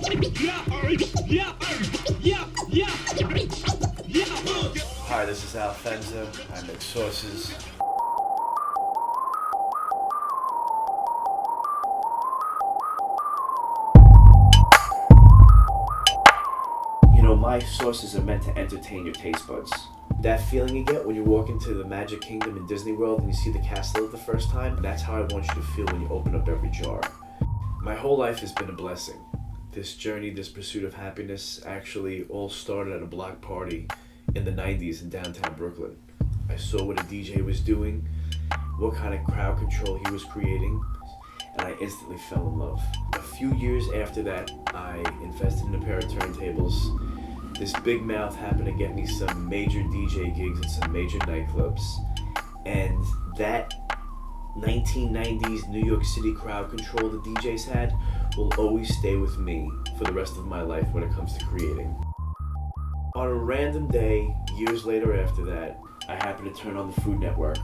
Hi, this is Fenza. I make sauces. You know, my sauces are meant to entertain your taste buds. That feeling you get when you walk into the Magic Kingdom in Disney World and you see the castle the first time, that's how I want you to feel when you open up every jar. My whole life has been a blessing. This journey, this pursuit of happiness actually all started at a block party in the 90s in downtown Brooklyn. I saw what a DJ was doing, what kind of crowd control he was creating, and I instantly fell in love. A few years after that, I invested in a pair of turntables. This big mouth happened to get me some major DJ gigs at some major nightclubs, and that 1990s New York City crowd control the DJs had will always stay with me for the rest of my life when it comes to creating. On a random day, years later after that, I happened to turn on the Food Network,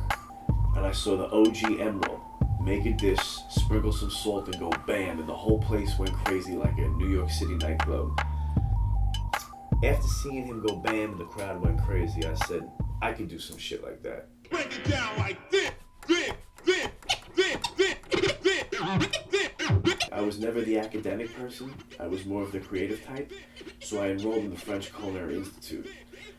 and I saw the OG Emerald make a dish, sprinkle some salt, and go bam, and the whole place went crazy like a New York City nightclub. After seeing him go bam and the crowd went crazy, I said, I could do some shit like that. Break it down like this. I was never the academic person, I was more of the creative type, so I enrolled in the French Culinary Institute.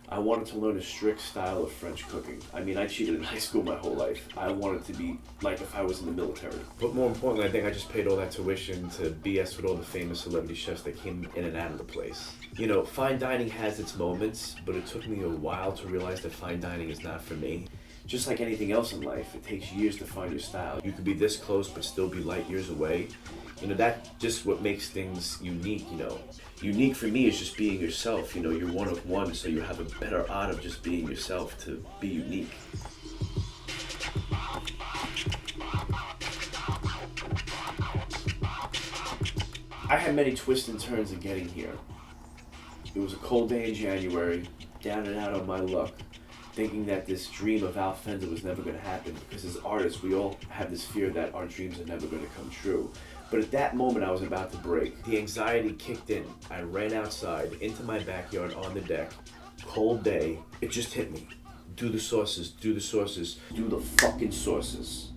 I wanted to learn a strict style of French cooking. I mean, I cheated in high school my whole life. I wanted to be like if I was in the military. But more importantly, I think I just paid all that tuition to BS with all the famous celebrity chefs that came in and out of the place. You know, fine dining has its moments, but it took me a while to realize that fine dining is not for me. Just like anything else in life, it takes years to find your style. You could be this close but still be light years away. You know, that's just what makes things unique, you know. Unique for me is just being yourself, you know, you're one of one, so you have a better odds of just being yourself to be unique. I had many twists and turns in getting here. It was a cold day in January, down and out on my luck, thinking that this dream of Fenza was never going to happen, because as artists we all have this fear that our dreams are never going to come true. But at that moment I was about to break. The anxiety kicked in. I ran outside into my backyard on the deck. Cold day. It just hit me. Do the sauces, do the sauces, do the fucking sauces.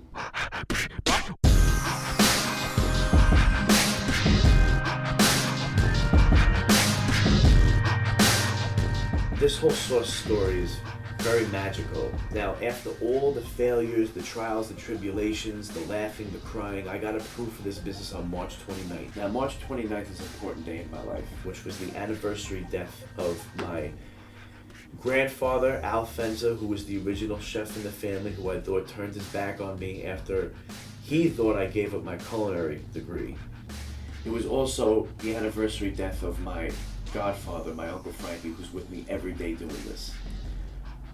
This whole sauce story is very magical. Now, after all the failures, the trials, the tribulations, the laughing, the crying, I got approved for this business on March 29th. Now, March 29th is an important day in my life, which was the anniversary death of my grandfather, Fenza, who was the original chef in the family, who I thought turned his back on me after he thought I gave up my culinary degree. It was also the anniversary death of my godfather, my Uncle Frankie, who's with me every day doing this.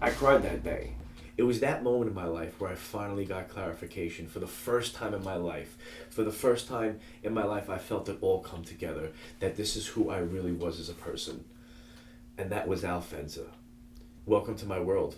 I cried that day. It was that moment in my life where I finally got clarification for the first time in my life. For the first time in my life, I felt it all come together, that this is who I really was as a person. And that was Fenza. Welcome to my world.